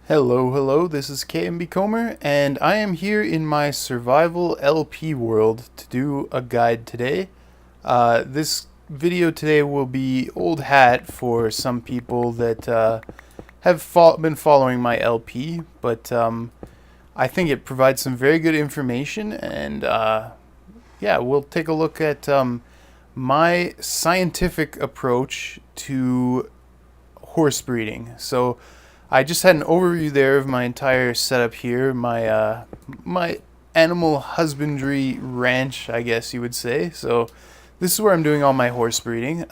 Hello, this is KMB Comer, and I am here in my survival LP world to do a guide today. This video today will be old hat for some people that have been following my LP, but I think it provides some very good information, and yeah, we'll take a look at my scientific approach to horse breeding. So I just had an overview there of my entire setup here, my animal husbandry ranch, I guess you would say. So this is where I'm doing all my horse breeding.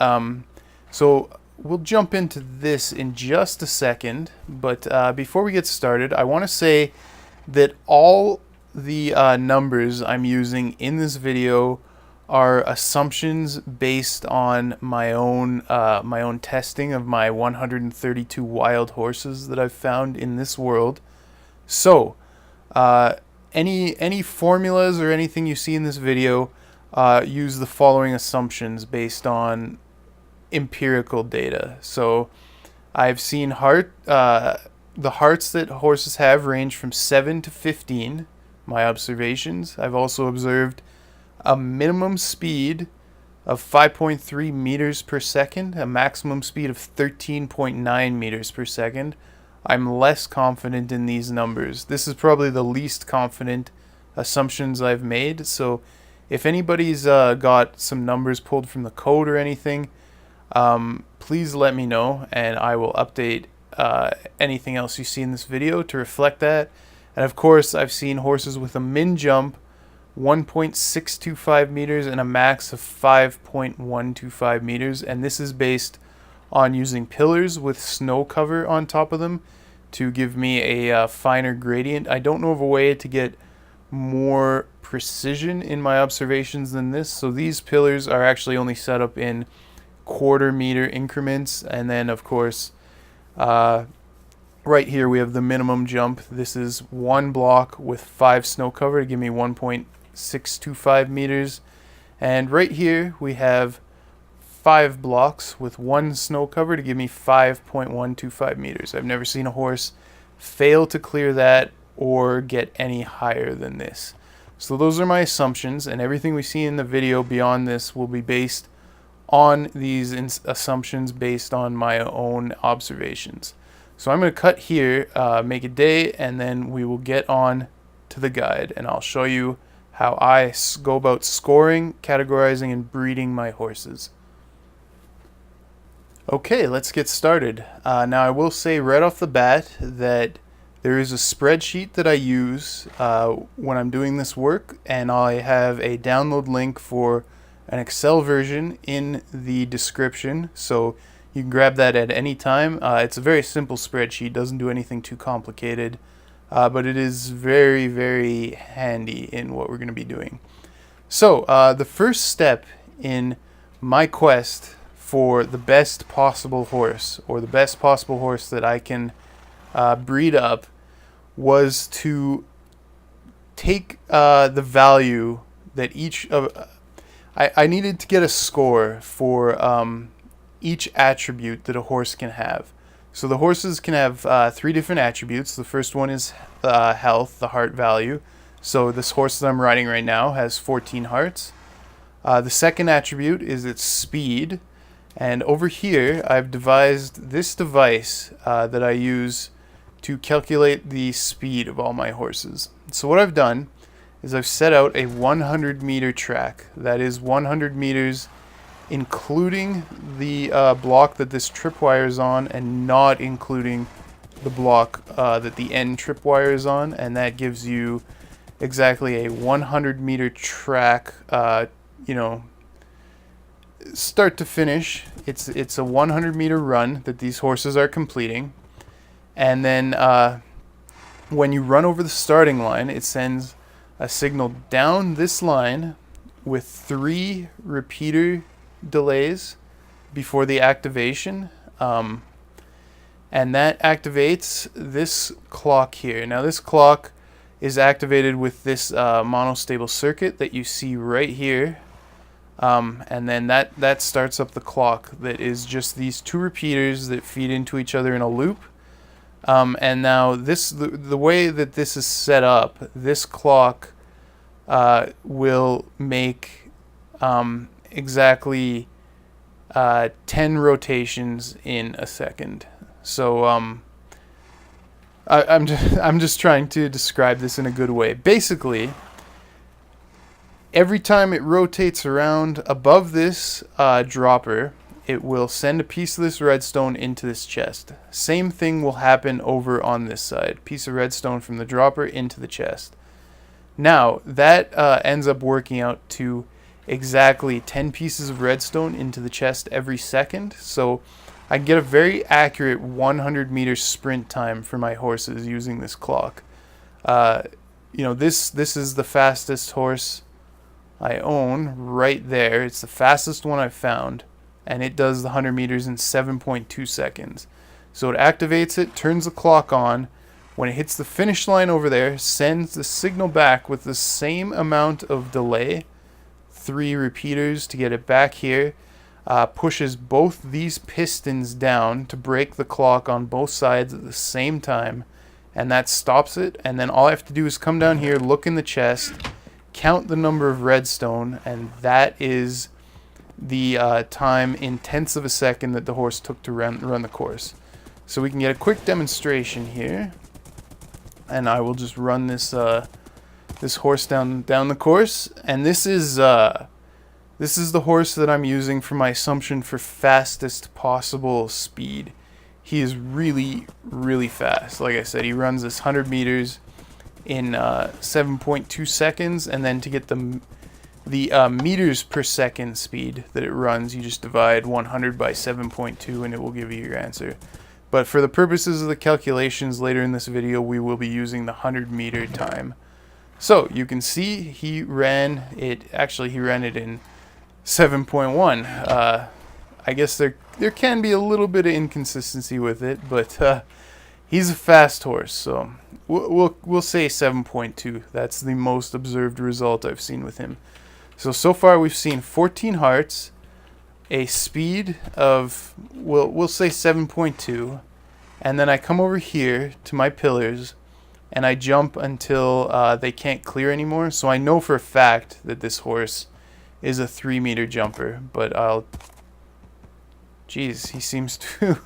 So we'll jump into this in just a second, but before we get started, I want to say that all the numbers I'm using in this video are assumptions based on my own testing of my 132 wild horses that I've found in this world. So, any formulas or anything you see in this video, use the following assumptions based on empirical data. So, I've seen the hearts that horses have range from 7 to 15. My observations. I've also observed a minimum speed of 5.3 meters per second, a maximum speed of 13.9 meters per second. I'm less confident in these numbers. This is probably the least confident assumptions I've made. So if anybody's got some numbers pulled from the code or anything, please let me know and I will update anything else you see in this video to reflect that. And of course, I've seen horses with a min jump 1.625 meters and a max of 5.125 meters, and this is based on using pillars with snow cover on top of them to give me a finer gradient. I don't know of a way to get more precision in my observations than this, so these pillars are actually only set up in quarter-meter increments, and then of course right here we have the minimum jump. This is one block with 5 snow cover to give me 1.625 meters. And right here we have 5 blocks with 1 snow cover to give me 5.125 meters. I've never seen a horse fail to clear that or get any higher than this. So those are my assumptions, and everything we see in the video beyond this will be based on these assumptions based on my own observations. So I'm going to cut here, make a day, and then we will get on to the guide, and I'll show you how I go about scoring, categorizing, and breeding my horses. Okay, let's get started. Now I will say right off the bat that there is a spreadsheet that I use when I'm doing this work, and I have a download link for an Excel version in the description, so you can grab that at any time. It's a very simple spreadsheet, doesn't do anything too complicated, but it is very, very handy in what we're going to be doing. So the first step in my quest for the best possible horse, or the best possible horse that I can breed up, was to take the value that each of... I needed to get a score for each attribute that a horse can have. So the horses can have 3 different attributes. The first one is health, the heart value. So this horse that I'm riding right now has 14 hearts. The second attribute is its speed. And over here, I've devised this device that I use to calculate the speed of all my horses. So what I've done is I've set out a 100-meter track. That is 100 meters including the block that this tripwire is on, and not including the block that the end tripwire is on, and that gives you exactly a 100-meter track, start to finish. It's a 100-meter run that these horses are completing, and then when you run over the starting line, it sends a signal down this line with 3 repeater delays before the activation, and that activates this clock here. Now this clock is activated with this monostable circuit that you see right here, and then that starts up the clock that is just these 2 repeaters that feed into each other in a loop. And now the way that this is set up, this clock will make exactly 10 rotations in a second. So I'm just trying to describe this in a good way. Basically, every time it rotates around above this dropper, it will send a piece of this redstone into this chest. Same thing will happen over on this side. Piece of redstone from the dropper into the chest. Now, that ends up working out to exactly 10 pieces of redstone into the chest every second. So I get a very accurate 100-meter sprint time for my horses using this clock. This is the fastest horse I own right there. It's the fastest one I've found, and it does the 100 meters in 7.2 seconds. So it activates it, turns the clock on. When it hits the finish line over there, sends the signal back with the same amount of delay, 3 repeaters to get it back here, pushes both these pistons down to break the clock on both sides at the same time, and that stops it. And then all I have to do is come down here, look in the chest, count the number of redstone, and that is the time in tenths of a second that the horse took to run the course. So we can get a quick demonstration here, and I will just run this this horse down the course. And this is the horse that I'm using for my assumption for fastest possible speed. He is really, really fast. Like I said, he runs this 100 meters in 7.2 seconds, and then to get the meters per second speed that it runs, you just divide 100 by 7.2 and it will give you your answer. But for the purposes of the calculations later in this video, we will be using the 100-meter time. So you can see he ran it in 7.1. I guess there can be a little bit of inconsistency with it, but he's a fast horse, so we'll say 7.2. That's the most observed result I've seen with him. So far we've seen 14 hearts, a speed of, we'll say 7.2, and then I come over here to my pillars and I jump until they can't clear anymore. So I know for a fact that this horse is a 3-meter jumper, but geez, he seems to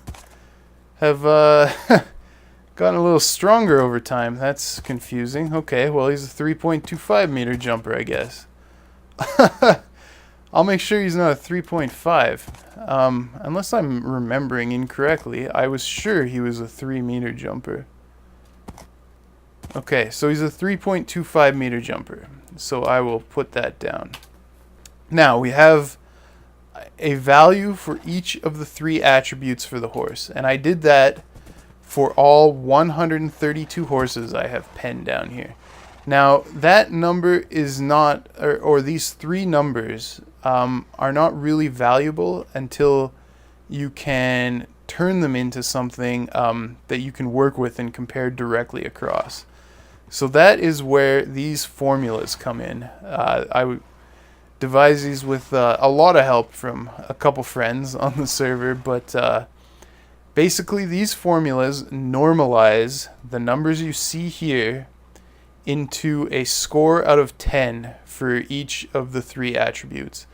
have gotten a little stronger over time. That's confusing. Okay, well, he's a 3.25-meter jumper, I guess. I'll make sure he's not a 3.5. Unless I'm remembering incorrectly, I was sure he was a 3-meter jumper. Okay, so he's a 3.25-meter jumper. So I will put that down. Now, we have a value for each of the 3 attributes for the horse. And I did that for all 132 horses I have penned down here. Now, that number is not, or these 3 numbers are not really valuable until you can turn them into something that you can work with and compare directly across. So that is where these formulas come in. I devised these with a lot of help from a couple friends on the server, but basically these formulas normalize the numbers you see here into a score out of 10 for each of the 3 attributes.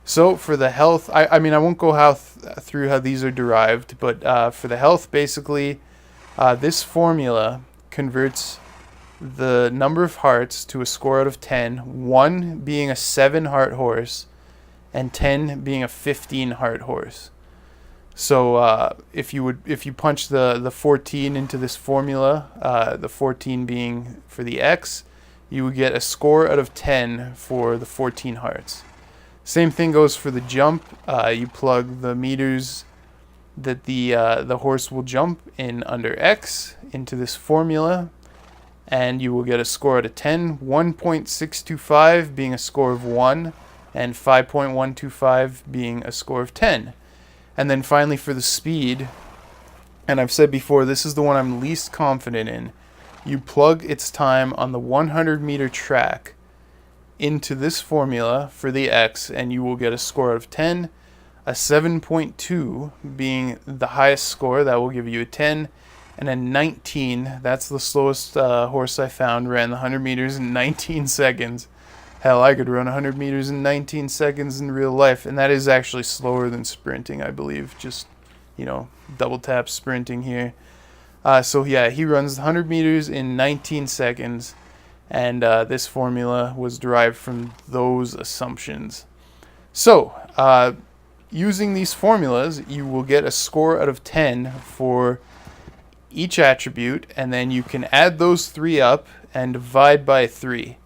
So for the health, I mean I won't go through how these are derived, but for the health, basically this formula converts the number of hearts to a score out of 10, 1 being a 7-heart horse and 10 being a 15-heart horse. So if you punch the 14 into this formula, the 14 being for the X, you would get a score out of 10 for the 14 hearts. Same thing goes for the jump. You plug the meters that the horse will jump in under X into this formula, and you will get a score out of 10, 1.625 being a score of 1, and 5.125 being a score of 10. And then finally for the speed, and I've said before, this is the one I'm least confident in. You plug its time on the 100-meter track into this formula for the X, and you will get a score out of 10, a 7.2 being the highest score, that will give you a 10, And then 19, that's the slowest horse I found, ran the 100 meters in 19 seconds. Hell, I could run 100 meters in 19 seconds in real life, and that is actually slower than sprinting, I believe. Just, double tap sprinting here. So yeah, he runs 100 meters in 19 seconds, and this formula was derived from those assumptions. So, using these formulas, you will get a score out of 10 for each attribute, and then you can add those 3 up and divide by 3.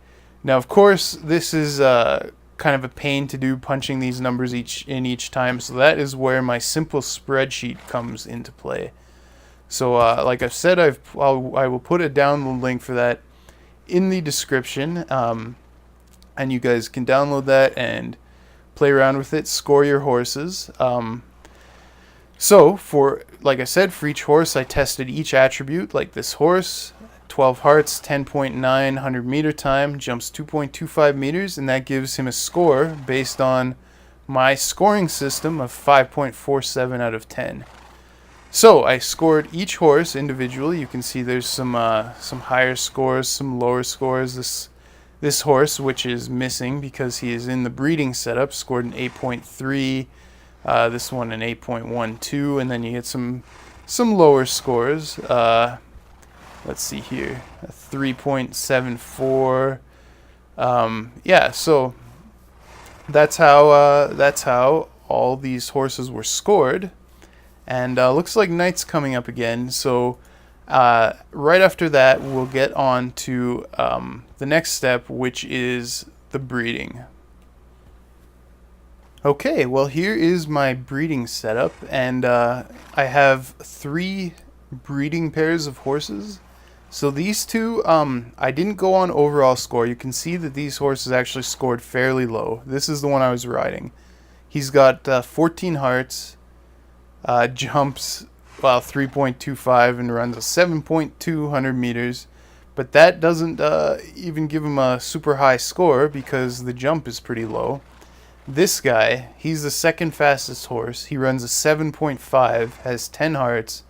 Now, of course, this is kind of a pain to do, punching these numbers each time, so that is where my simple spreadsheet comes into play. So, like I've said, I will put a download link for that in the description, and you guys can download that and play around with it, score your horses. So, like I said, for each horse, I tested each attribute, like this horse. 12 hearts, 10.9 100 meter time, jumps 2.25 meters, and that gives him a score based on my scoring system of 5.47 out of 10. So I scored each horse individually. You can see there's some higher scores, some lower scores. This horse, which is missing because he is in the breeding setup, scored an 8.3. This one an 8.12, and then you get some lower scores. Let's see here, a 3.74. Yeah, so that's how all these horses were scored, and looks like night's coming up again. So right after that, we'll get on to the next step, which is the breeding. Okay, well, here is my breeding setup, and I have 3 breeding pairs of horses. So these two, I didn't go on overall score. You can see that these horses actually scored fairly low. This is the one I was riding. He's got 14 hearts, jumps 3.25, and runs a 7.200 meters. But that doesn't even give him a super high score because the jump is pretty low. This guy, he's the second fastest horse. He runs a 7.5, has 10 hearts,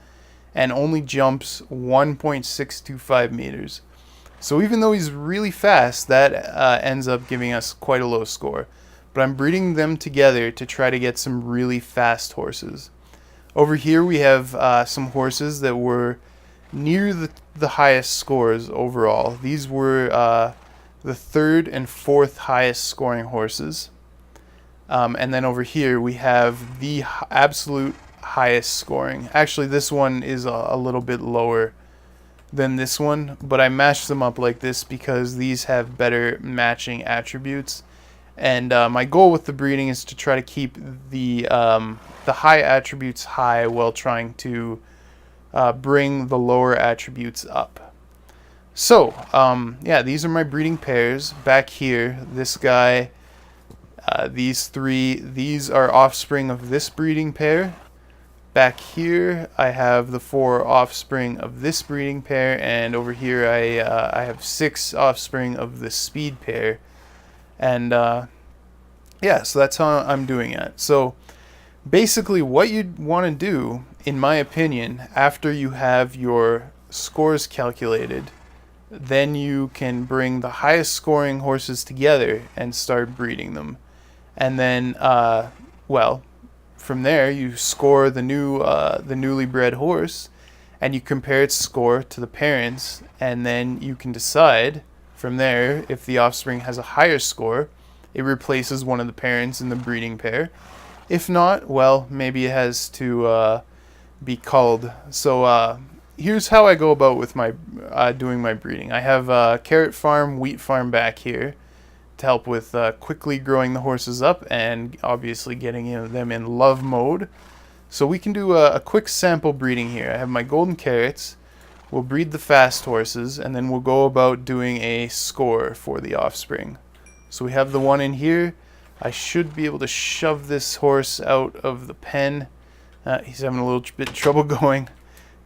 and only jumps 1.625 meters. So even though he's really fast, that ends up giving us quite a low score. But I'm breeding them together to try to get some really fast horses. Over here we have some horses that were near the highest scores overall. These were the 3rd and 4th highest scoring horses. And then over here we have the absolute highest scoring. Actually, this one is a little bit lower than this one, but I mashed them up like this because these have better matching attributes. And my goal with the breeding is to try to keep the high attributes high while trying to bring the lower attributes up. So, yeah, these are my breeding pairs. Back here, this guy, these 3, these are offspring of this breeding pair. Back here, I have the 4 offspring of this breeding pair, and over here I have 6 offspring of the speed pair. And yeah, so that's how I'm doing it. So basically what you'd want to do, in my opinion, after you have your scores calculated, then you can bring the highest scoring horses together and start breeding them. And then, well, from there you score the newly bred horse, and you compare its score to the parents, and then you can decide from there if the offspring has a higher score, it replaces one of the parents in the breeding pair. If not, well, maybe it has to be culled. So here's how I go about with my doing my breeding. I have carrot farm, wheat farm back here to help with quickly growing the horses up and obviously getting them in love mode. So we can do a quick sample breeding here. I have my golden carrots. We'll breed the fast horses, and then we'll go about doing a score for the offspring. So we have the one in here. I should be able to shove this horse out of the pen. He's having a little bit of trouble going.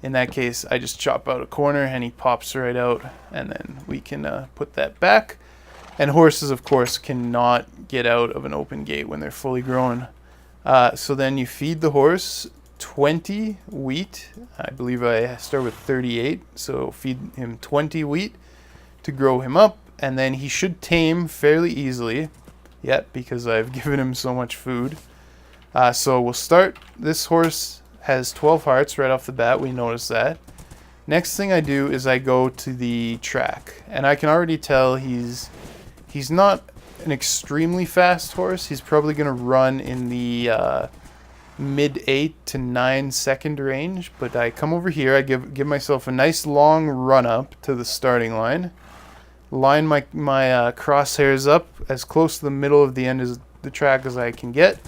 In that case, I just chop out a corner and he pops right out, and then we can put that back. And horses, of course, cannot get out of an open gate when they're fully grown. So then you feed the horse 20 wheat. I believe I start with 38, so feed him 20 wheat to grow him up, and then he should tame fairly easily. Yet, because I've given him so much food. So we'll start. This horse has 12 hearts right off the bat. We notice that. Next thing I do is I go to the track, and I can already tell he's not an extremely fast horse. He's probably going to run in the mid 8 to 9 second range. But I come over here. I give myself a nice long run up to the starting line. Line my crosshairs up as close to the middle of the end of the track as I can get.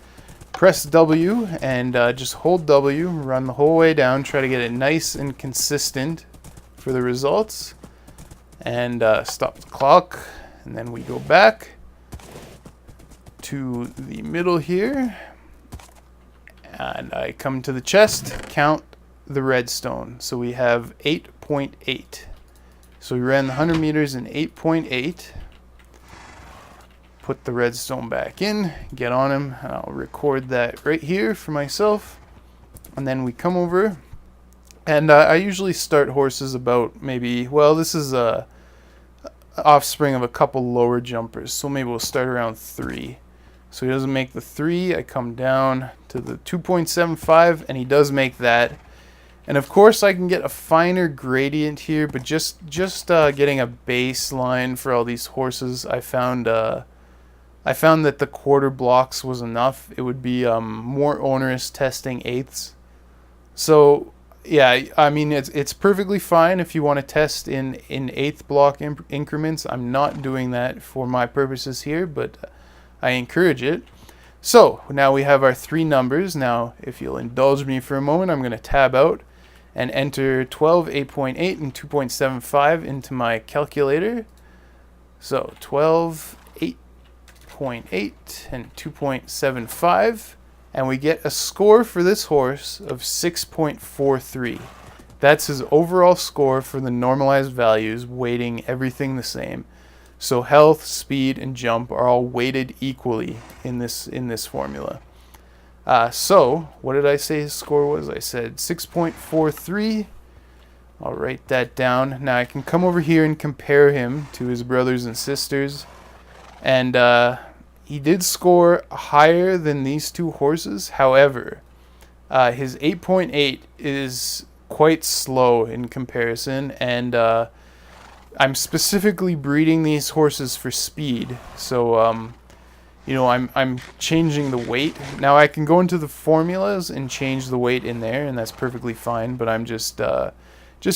Press W and just hold W, run the whole way down, try to get it nice and consistent for the results. And stop the clock, and then we go back to the middle here. And I come to the chest, count the redstone. So we have 8.8. So we ran the 100 meters in 8.8. Put the redstone back in, get on him, and I'll record that right here for myself. And then we come over, and I usually start horses about maybe, well, this is a offspring of a couple lower jumpers, so maybe we'll start around 3. So he doesn't make the 3, I come down to the 2.75, and he does make that. And of course I can get a finer gradient here, but just getting a baseline for all these horses, I found that the quarter blocks was enough. It would be more onerous testing eighths. So yeah, I mean it's perfectly fine if you want to test in eighth block increments. I'm not doing that for my purposes here, but I encourage it. So now we have our 3 numbers. Now if you'll indulge me for a moment, I'm going to tab out and enter 12, 8.8, and 2.75 into my calculator. So 12, 8.8, and 2.75, and we get a score for this horse of 6.43. That's his overall score for the normalized values, weighting everything the same. So health, speed, and jump are all weighted equally in this formula. So what did I say his score was? I said 6.43. I'll write that down. Now I can come over here and compare him to his brothers and sisters. And he did score higher than these 2 horses. However, his 8.8 is quite slow in comparison. And I'm specifically breeding these horses for speed. So, you know, I'm changing the weight. Now I can go into the formulas and change the weight in there, and that's perfectly fine. But I'm just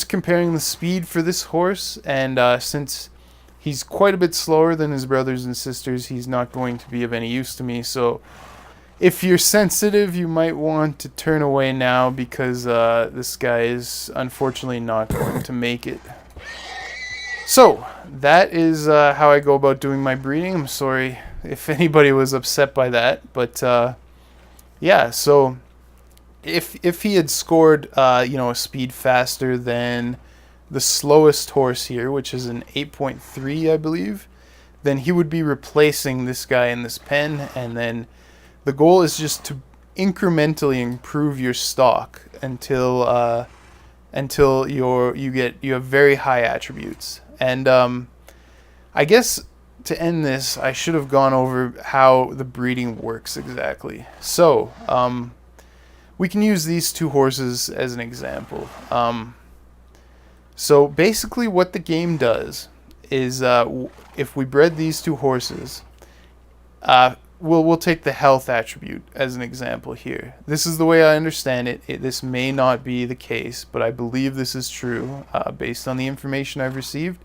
comparing the speed for this horse, and since he's quite a bit slower than his brothers and sisters, he's not going to be of any use to me. So if you're sensitive, you might want to turn away now, because this guy is unfortunately not going to make it. So that is how I go about doing my breeding. I'm sorry if anybody was upset by that, but yeah. So if he had scored you know, a speed faster than the slowest horse here, which is an 8.3, I believe, then he would be replacing this guy in this pen. And then the goal is just to incrementally improve your stock until you have very high attributes. And I guess to end this, I should have gone over how the breeding works exactly. So we can use these 2 horses as an example. So basically what the game does is if we bred these 2 horses, we'll take the health attribute as an example here. This is the way I understand it. This may not be the case, but I believe this is true based on the information I've received.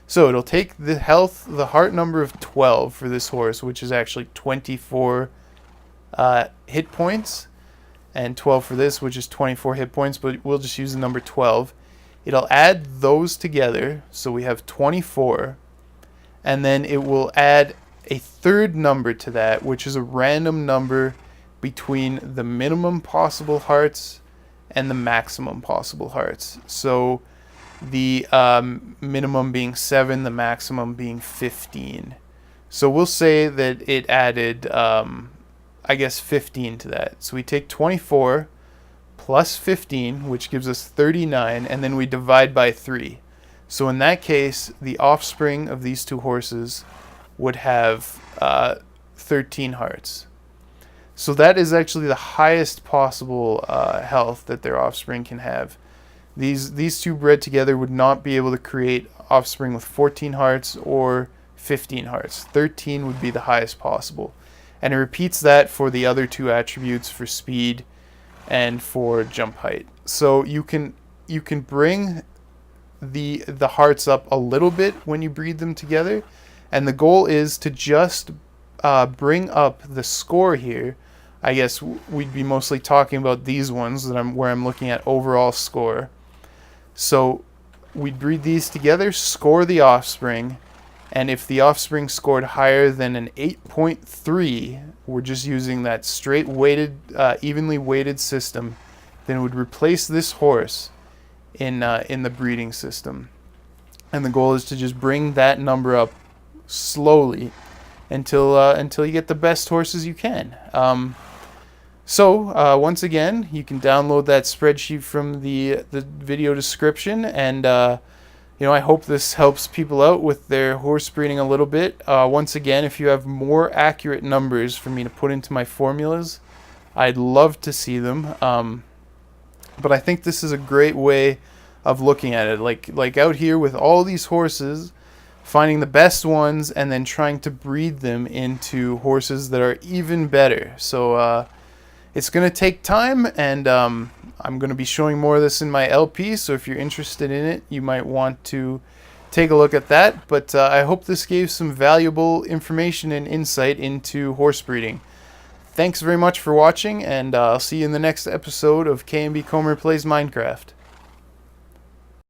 So it'll take the health, the heart number of 12 for this horse, which is actually 24 hit points, and 12 for this, which is 24 hit points, but we'll just use the number 12. It'll add those together, so we have 24, and then it will add a third number to that, which is a random number between the minimum possible hearts and the maximum possible hearts. So the minimum being 7, the maximum being 15. So we'll say that it added, I guess, 15 to that. So we take 24 plus 15, which gives us 39, and then we divide by 3. So in that case, the offspring of these two horses would have 13 hearts. So that is actually the highest possible health that their offspring can have. These two bred together would not be able to create offspring with 14 hearts or 15 hearts. 13 would be the highest possible. And it repeats that for the other two attributes, for speed and for jump height. So you can bring the hearts up a little bit when you breed them together, and the goal is to just bring up the score here. I guess we'd be mostly talking about these ones where I'm looking at overall score. So we'd breed these together, score the offspring, and if the offspring scored higher than an 8.3, we're just using that straight weighted, evenly weighted system, then it would replace this horse in the breeding system. And the goal is to just bring that number up slowly until you get the best horses you can. So once again, you can download that spreadsheet from the video description, and I hope this helps people out with their horse breeding a little bit. Once again, if you have more accurate numbers for me to put into my formulas, I'd love to see them. But I think this is a great way of looking at it. Like out here with all these horses, finding the best ones and then trying to breed them into horses that are even better. So it's going to take time, and I'm going to be showing more of this in my LP, so if you're interested in it, you might want to take a look at that. But I hope this gave some valuable information and insight into horse breeding. Thanks very much for watching, and I'll see you in the next episode of K&B Comer Plays Minecraft.